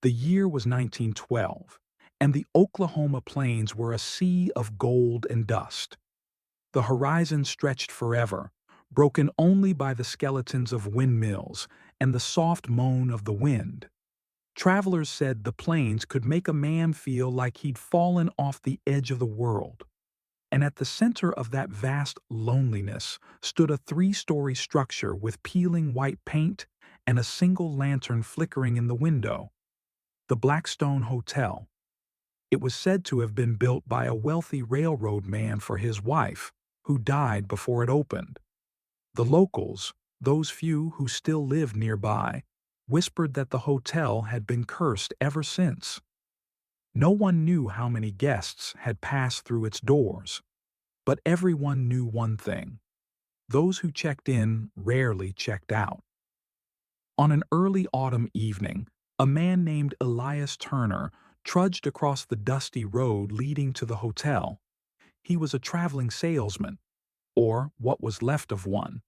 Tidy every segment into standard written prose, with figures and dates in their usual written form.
The year was 1912, and the Oklahoma plains were a sea of gold and dust. The horizon stretched forever, broken only by the skeletons of windmills and the soft moan of the wind. Travelers said the plains could make a man feel like he'd fallen off the edge of the world. And at the center of that vast loneliness stood a three-story structure with peeling white paint and a single lantern flickering in the window. The Blackstone Hotel. It was said to have been built by a wealthy railroad man for his wife, who died before it opened. The locals, those few who still lived nearby, whispered that the hotel had been cursed ever since. No one knew how many guests had passed through its doors, but everyone knew one thing: those who checked in rarely checked out. On an early autumn evening, a man named Elias Turner trudged across the dusty road leading to the hotel. He was a traveling salesman, or what was left of one,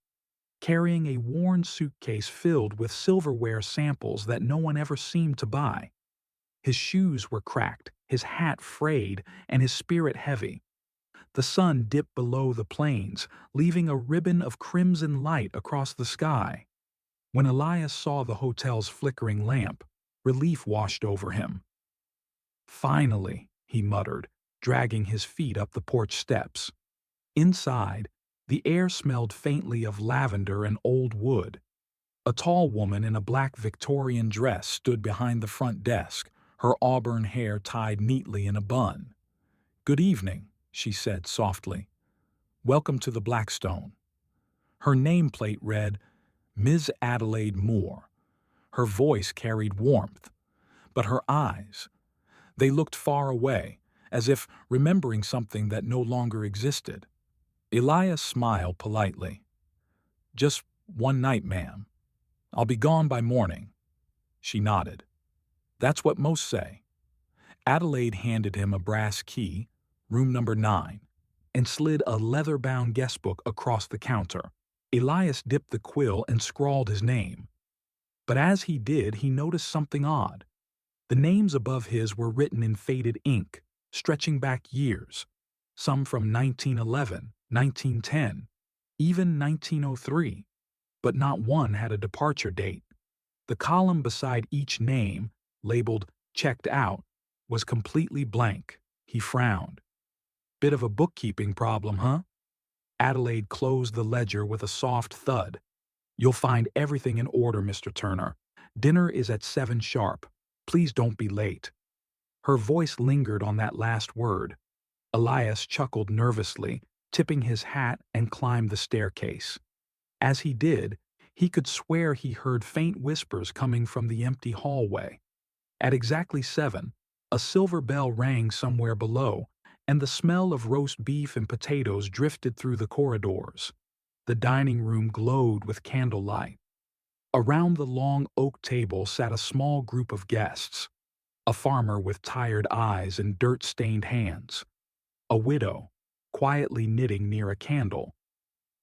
carrying a worn suitcase filled with silverware samples that no one ever seemed to buy. His shoes were cracked, his hat frayed, and his spirit heavy. The sun dipped below the plains, leaving a ribbon of crimson light across the sky. When Elias saw the hotel's flickering lamp, relief washed over him. "Finally," he muttered, dragging his feet up the porch steps. Inside, the air smelled faintly of lavender and old wood. A tall woman in a black Victorian dress stood behind the front desk, her auburn hair tied neatly in a bun. "Good evening," she said softly. "Welcome to the Blackstone." Her nameplate read, Ms. Adelaide Moore. Her voice carried warmth, but her eyes, they looked far away, as if remembering something that no longer existed. Elias smiled politely. "Just one night, ma'am. I'll be gone by morning." She nodded. "That's what most say." Adelaide handed him a brass key, room number 9, and slid a leather-bound guestbook across the counter. Elias dipped the quill and scrawled his name. But as he did, he noticed something odd. The names above his were written in faded ink, stretching back years, some from 1911, 1910, even 1903, but not one had a departure date. The column beside each name, labeled "checked out," was completely blank. He frowned. "Bit of a bookkeeping problem, huh?" Adelaide closed the ledger with a soft thud. "You'll find everything in order, Mr. Turner. Dinner is at 7 sharp. Please don't be late." Her voice lingered on that last word. Elias chuckled nervously, tipping his hat, and climbed the staircase. As he did, he could swear he heard faint whispers coming from the empty hallway. At exactly 7, a silver bell rang somewhere below, and the smell of roast beef and potatoes drifted through the corridors. The dining room glowed with candlelight. Around the long oak table sat a small group of guests: a farmer with tired eyes and dirt-stained hands, a widow, quietly knitting near a candle,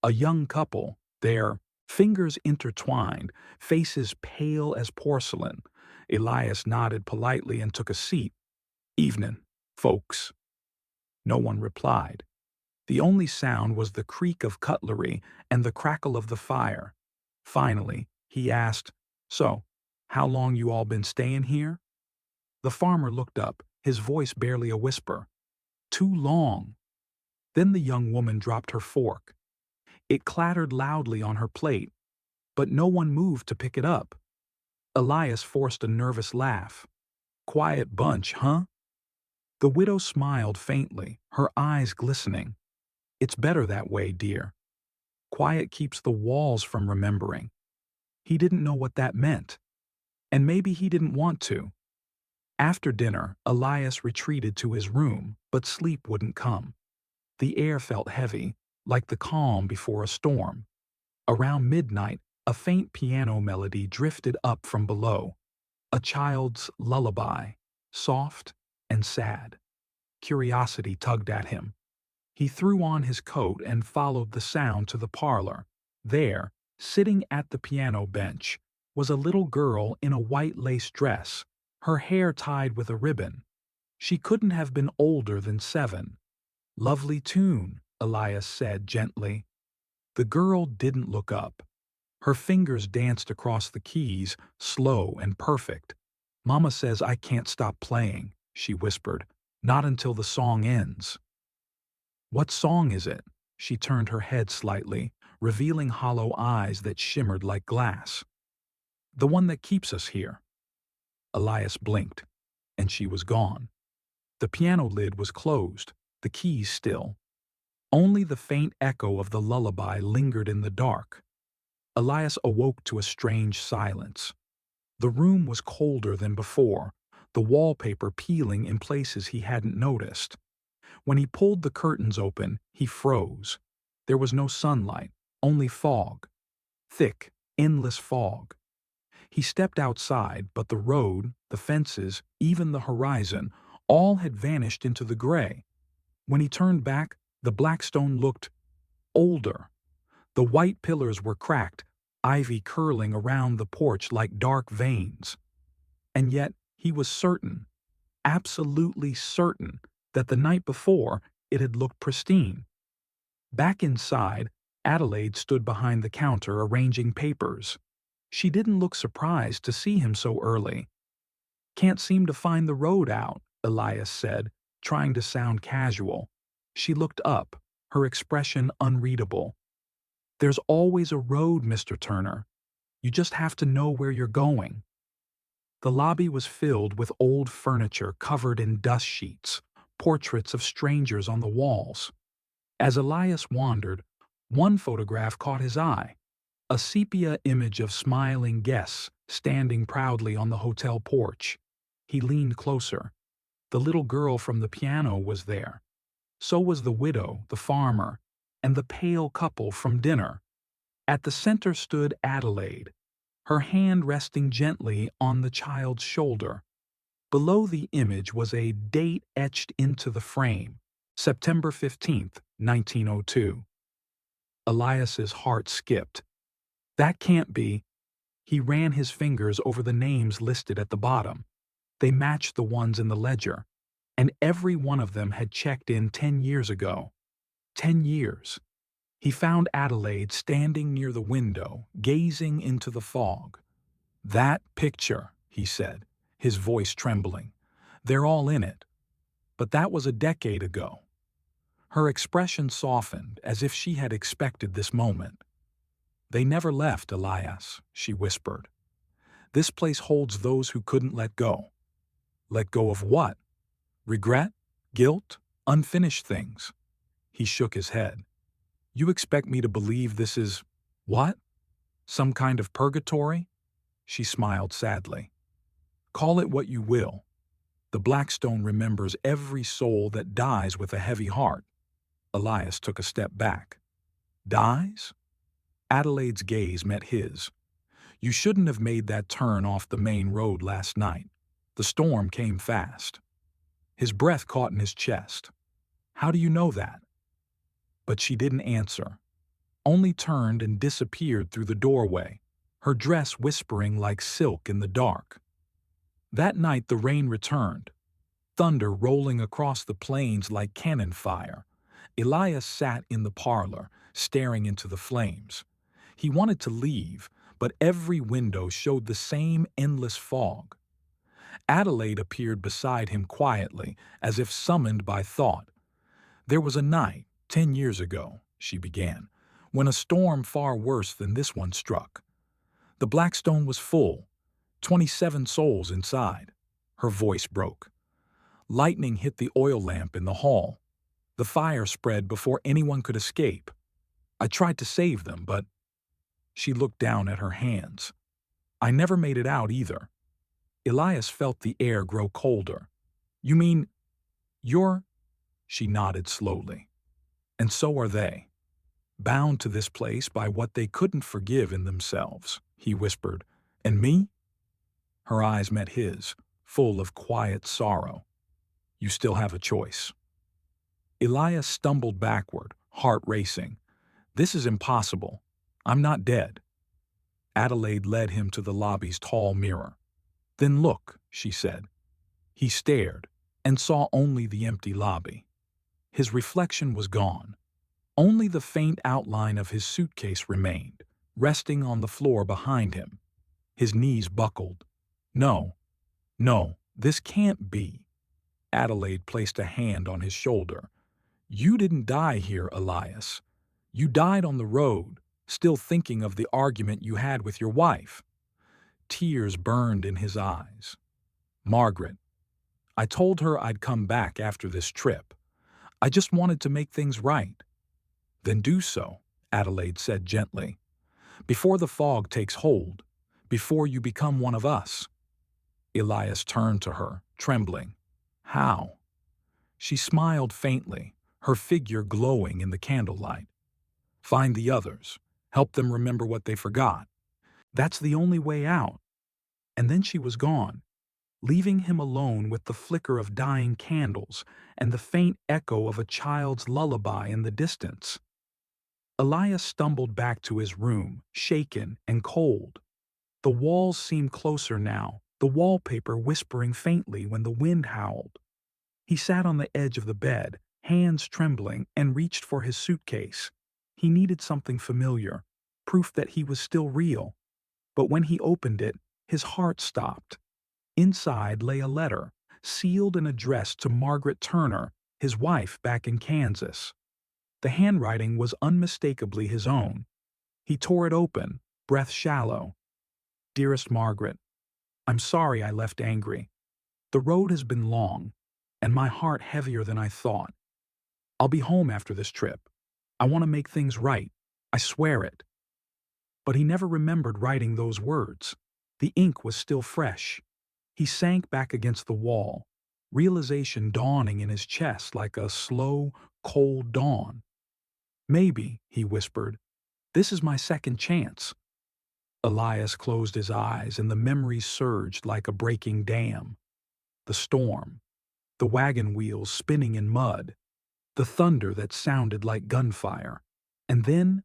a young couple, their fingers intertwined, faces pale as porcelain. Elias nodded politely and took a seat. "Evenin', folks." No one replied. The only sound was the creak of cutlery and the crackle of the fire. Finally, he asked, "So, how long you all been staying here?" The farmer looked up, his voice barely a whisper. "Too long." Then the young woman dropped her fork. It clattered loudly on her plate, but no one moved to pick it up. Elias forced a nervous laugh. "Quiet bunch, huh?" The widow smiled faintly, her eyes glistening. "It's better that way, dear. Quiet keeps the walls from remembering." He didn't know what that meant, and maybe he didn't want to. After dinner, Elias retreated to his room, but sleep wouldn't come. The air felt heavy, like the calm before a storm. Around midnight, a faint piano melody drifted up from below, a child's lullaby, soft and sad. Curiosity tugged at him. He threw on his coat and followed the sound to the parlor. There, sitting at the piano bench, was a little girl in a white lace dress, her hair tied with a ribbon. She couldn't have been older than 7. "Lovely tune," Elias said gently. The girl didn't look up. Her fingers danced across the keys, slow and perfect. "Mama says I can't stop playing," she whispered. "Not until the song ends." "What song is it?" She turned her head slightly, revealing hollow eyes that shimmered like glass. "The one that keeps us here." Elias blinked, and she was gone. The piano lid was closed, the keys still. Only the faint echo of the lullaby lingered in the dark. Elias awoke to a strange silence. The room was colder than before, the wallpaper peeling in places he hadn't noticed. When he pulled the curtains open, he froze. There was no sunlight, only fog. Thick, endless fog. He stepped outside, but the road, the fences, even the horizon, all had vanished into the gray. When he turned back, the Blackstone looked older. The white pillars were cracked, ivy curling around the porch like dark veins. And yet he was certain, absolutely certain, that the night before it had looked pristine. Back inside, Adelaide stood behind the counter arranging papers. She didn't look surprised to see him so early. "Can't seem to find the road out," Elias said, trying to sound casual. She looked up, her expression unreadable. "There's always a road, Mr. Turner. You just have to know where you're going." The lobby was filled with old furniture covered in dust sheets, portraits of strangers on the walls. As Elias wandered, one photograph caught his eye, a sepia image of smiling guests standing proudly on the hotel porch. He leaned closer. The little girl from the piano was there. So was the widow, the farmer, and the pale couple from dinner. At the center stood Adelaide, her hand resting gently on the child's shoulder. Below the image was a date etched into the frame, September 15th, 1902. Elias's heart skipped. That can't be. He ran his fingers over the names listed at the bottom. They matched the ones in the ledger, and every one of them had checked in 10 years ago. 10 years. He found Adelaide standing near the window, gazing into the fog. "That picture," he said, his voice trembling. "They're all in it. But that was a decade ago." Her expression softened, as if she had expected this moment. "They never left, Elias," she whispered. "This place holds those who couldn't let go." "Let go of what? Regret? Guilt? Unfinished things?" He shook his head. "You expect me to believe this is, what? Some kind of purgatory?" She smiled sadly. "Call it what you will. The Blackstone remembers every soul that dies with a heavy heart." Elias took a step back. "Dies?" Adelaide's gaze met his. "You shouldn't have made that turn off the main road last night. The storm came fast." His breath caught in his chest. "How do you know that?" But she didn't answer, only turned and disappeared through the doorway, her dress whispering like silk in the dark. That night the rain returned, thunder rolling across the plains like cannon fire. Elias sat in the parlor, staring into the flames. He wanted to leave, but every window showed the same endless fog. Adelaide appeared beside him quietly, as if summoned by thought. "There was a night, 10 years ago," she began, "when a storm far worse than this one struck. The Blackstone was full, 27 souls inside." Her voice broke. "Lightning hit the oil lamp in the hall. The fire spread before anyone could escape. I tried to save them, but—" She looked down at her hands. "I never made it out either." Elias felt the air grow colder. "You mean, you're—" She nodded slowly. "And so are they. Bound to this place by what they couldn't forgive in themselves," he whispered. "And me?" Her eyes met his, full of quiet sorrow. "You still have a choice." Elias stumbled backward, heart racing. "This is impossible. I'm not dead." Adelaide led him to the lobby's tall mirror. Then look, she said. He stared and saw only the empty lobby. His reflection was gone. Only the faint outline of his suitcase remained, resting on the floor behind him. His knees buckled. No, no, this can't be. Adelaide placed a hand on his shoulder. You didn't die here, Elias. You died on the road, still thinking of the argument you had with your wife. Tears burned in his eyes. Margaret, I told her I'd come back after this trip. I just wanted to make things right. Then do so, Adelaide said gently. Before the fog takes hold, before you become one of us. Elias turned to her, trembling. How? She smiled faintly, her figure glowing in the candlelight. Find the others. Help them remember what they forgot. That's the only way out. And then she was gone, leaving him alone with the flicker of dying candles and the faint echo of a child's lullaby in the distance. Elias stumbled back to his room, shaken and cold. The walls seemed closer now, the wallpaper whispering faintly when the wind howled. He sat on the edge of the bed, hands trembling, and reached for his suitcase. He needed something familiar, proof that he was still real. But when he opened it, his heart stopped. Inside lay a letter, sealed and addressed to Margaret Turner, his wife back in Kansas. The handwriting was unmistakably his own. He tore it open, breath shallow. Dearest Margaret, I'm sorry I left angry. The road has been long, and my heart heavier than I thought. I'll be home after this trip. I want to make things right. I swear it. But he never remembered writing those words. The ink was still fresh. He sank back against the wall, realization dawning in his chest like a slow, cold dawn. Maybe, he whispered, this is my second chance. Elias closed his eyes and the memories surged like a breaking dam. The storm, the wagon wheels spinning in mud, the thunder that sounded like gunfire, and then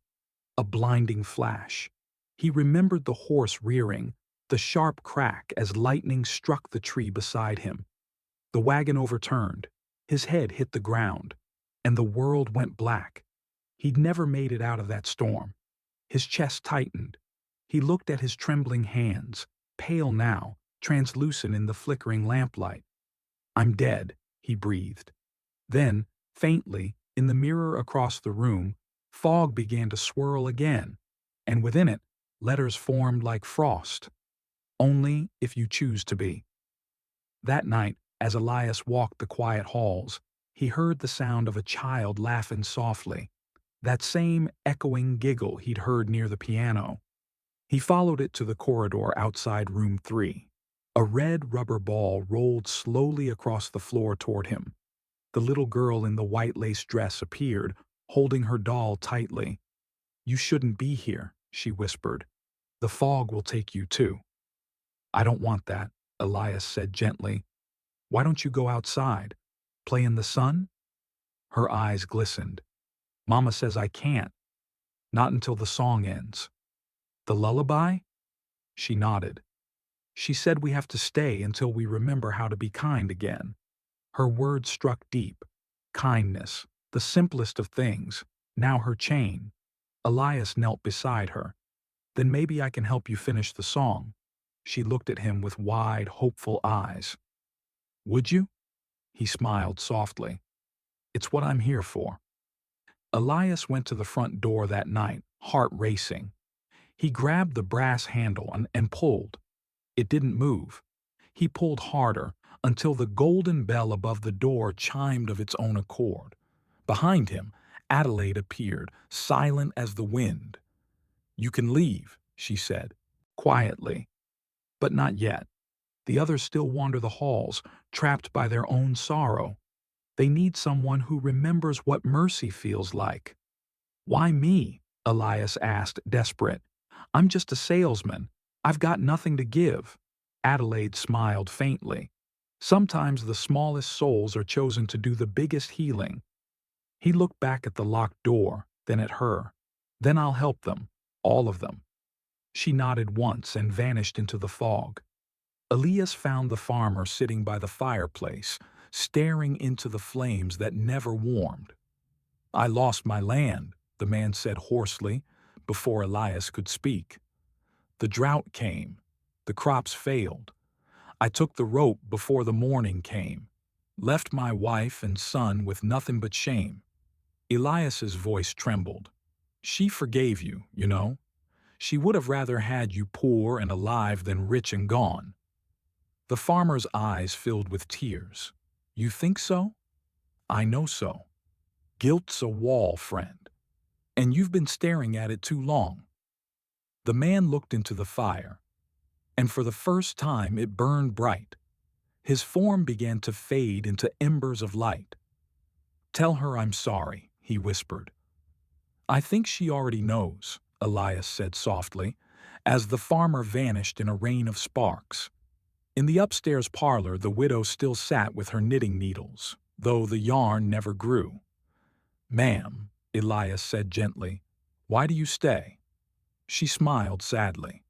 a blinding flash. He remembered the horse rearing, the sharp crack as lightning struck the tree beside him. The wagon overturned, his head hit the ground, and the world went black. He'd never made it out of that storm. His chest tightened. He looked at his trembling hands, pale now, translucent in the flickering lamplight. I'm dead, he breathed. Then, faintly, in the mirror across the room, fog began to swirl again, and within it, letters formed like frost. Only if you choose to be. That night, as Elias walked the quiet halls, he heard the sound of a child laughing softly, that same echoing giggle he'd heard near the piano. He followed it to the corridor outside room 3. A red rubber ball rolled slowly across the floor toward him. The little girl in the white lace dress appeared, holding her doll tightly. You shouldn't be here, she whispered. The fog will take you too. I don't want that, Elias said gently. Why don't you go outside? Play in the sun? Her eyes glistened. Mama says I can't. Not until the song ends. The lullaby? She nodded. She said we have to stay until we remember how to be kind again. Her words struck deep. Kindness, the simplest of things, now her chain. Elias knelt beside her. Then maybe I can help you finish the song. She looked at him with wide, hopeful eyes. Would you? He smiled softly. It's what I'm here for. Elias went to the front door that night, heart racing. He grabbed the brass handle and pulled. It didn't move. He pulled harder until the golden bell above the door chimed of its own accord. Behind him, Adelaide appeared, silent as the wind. You can leave, she said, quietly. But not yet. The others still wander the halls, trapped by their own sorrow. They need someone who remembers what mercy feels like. Why me? Elias asked, desperate. I'm just a salesman. I've got nothing to give. Adelaide smiled faintly. Sometimes the smallest souls are chosen to do the biggest healing. He looked back at the locked door, then at her. Then I'll help them, all of them. She nodded once and vanished into the fog. Elias found the farmer sitting by the fireplace, staring into the flames that never warmed. "I lost my land," the man said hoarsely, before Elias could speak. "The drought came. The crops failed. I took the rope before the morning came. Left my wife and son with nothing but shame." Elias's voice trembled. "She forgave you, you know. She would have rather had you poor and alive than rich and gone." The farmer's eyes filled with tears. "You think so?" "I know so. Guilt's a wall, friend, and you've been staring at it too long." The man looked into the fire, and for the first time it burned bright. His form began to fade into embers of light. "Tell her I'm sorry," he whispered. "I think she already knows," Elias said softly, as the farmer vanished in a rain of sparks. In the upstairs parlor, the widow still sat with her knitting needles, though the yarn never grew. "Ma'am," Elias said gently, "why do you stay?" She smiled sadly.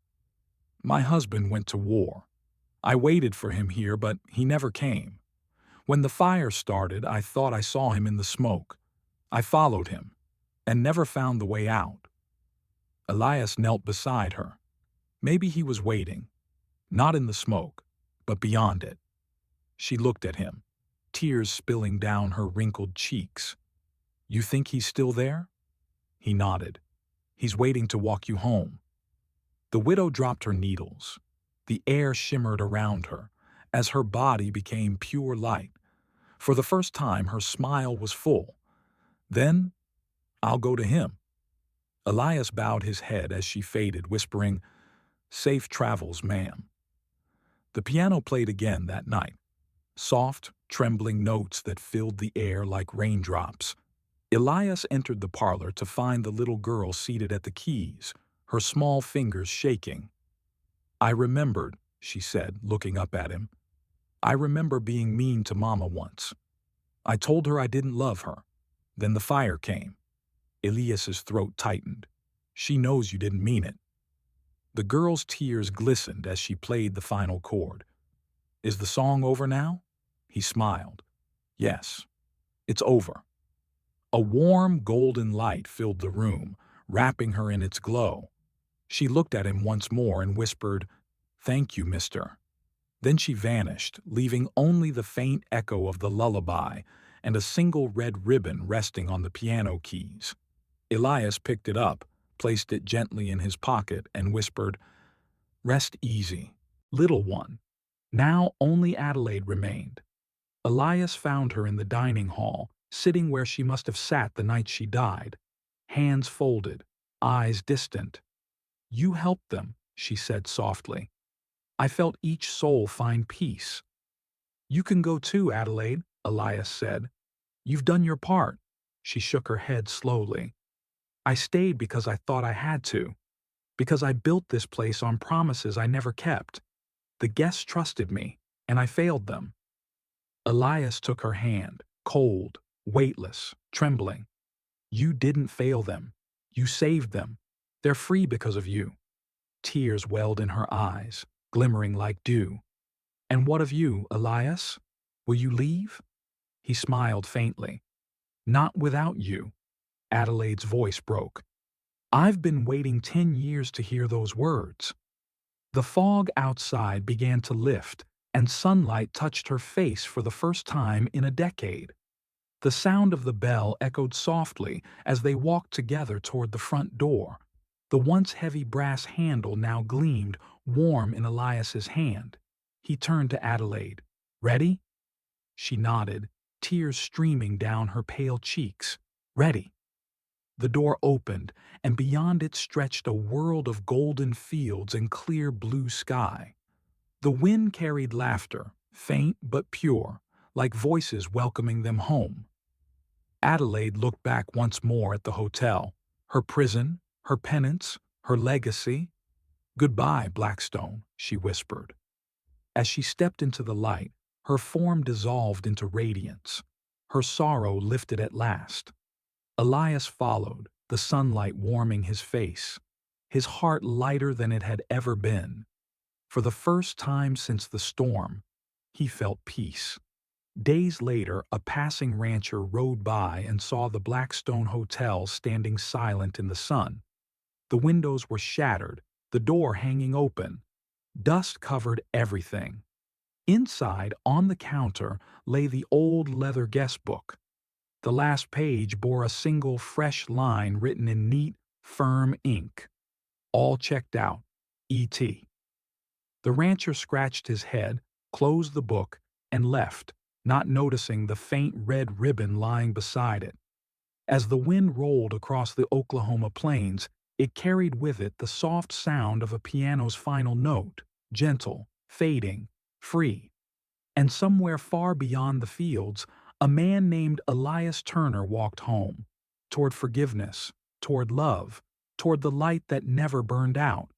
"My husband went to war. I waited for him here, but he never came. When the fire started, I thought I saw him in the smoke. I followed him, and never found the way out." Elias knelt beside her. Maybe he was waiting, not in the smoke, but beyond it. She looked at him, tears spilling down her wrinkled cheeks. "You think he's still there?" He nodded. "He's waiting to walk you home." The widow dropped her needles. The air shimmered around her, as her body became pure light. For the first time, her smile was full. "Then, I'll go to him." Elias bowed his head as she faded, whispering, "Safe travels, ma'am." The piano played again that night, soft, trembling notes that filled the air like raindrops. Elias entered the parlor to find the little girl seated at the keys, her small fingers shaking. "I remembered," she said, looking up at him. "I remember being mean to Mama once. I told her I didn't love her. Then the fire came." Elias's throat tightened. "She knows you didn't mean it." The girl's tears glistened as she played the final chord. "Is the song over now?" He smiled. "Yes, it's over." A warm, golden light filled the room, wrapping her in its glow. She looked at him once more and whispered, "Thank you, mister." Then she vanished, leaving only the faint echo of the lullaby and a single red ribbon resting on the piano keys. Elias picked it up, placed it gently in his pocket, and whispered, "Rest easy, little one." Now only Adelaide remained. Elias found her in the dining hall, sitting where she must have sat the night she died, hands folded, eyes distant. "You helped them," she said softly. "I felt each soul find peace." "You can go too, Adelaide," Elias said. "You've done your part." She shook her head slowly. "I stayed because I thought I had to, because I built this place on promises I never kept. The guests trusted me, and I failed them." Elias took her hand, cold, weightless, trembling. "You didn't fail them. You saved them. They're free because of you." Tears welled in her eyes, glimmering like dew. "And what of you, Elias? Will you leave?" He smiled faintly. "Not without you." Adelaide's voice broke. "I've been waiting 10 years to hear those words." The fog outside began to lift, and sunlight touched her face for the first time in a decade. The sound of the bell echoed softly as they walked together toward the front door. The once heavy brass handle now gleamed, warm in Elias's hand. He turned to Adelaide. "Ready?" She nodded, tears streaming down her pale cheeks. "Ready." The door opened, and beyond it stretched a world of golden fields and clear blue sky. The wind carried laughter, faint but pure, like voices welcoming them home. Adelaide looked back once more at the hotel, her prison, her penance, her legacy. "Goodbye, Blackstone," she whispered. As she stepped into the light, her form dissolved into radiance. Her sorrow lifted at last. Elias followed, the sunlight warming his face, his heart lighter than it had ever been. For the first time since the storm, he felt peace. Days later, a passing rancher rode by and saw the Blackstone Hotel standing silent in the sun. The windows were shattered, the door hanging open. Dust covered everything. Inside, on the counter, lay the old leather guest book. The last page bore a single fresh line written in neat, firm ink. All checked out. E.T. The rancher scratched his head, closed the book, and left, not noticing the faint red ribbon lying beside it. As the wind rolled across the Oklahoma plains, it carried with it the soft sound of a piano's final note, gentle, fading, free. And somewhere far beyond the fields, a man named Elias Turner walked home, toward forgiveness, toward love, toward the light that never burned out.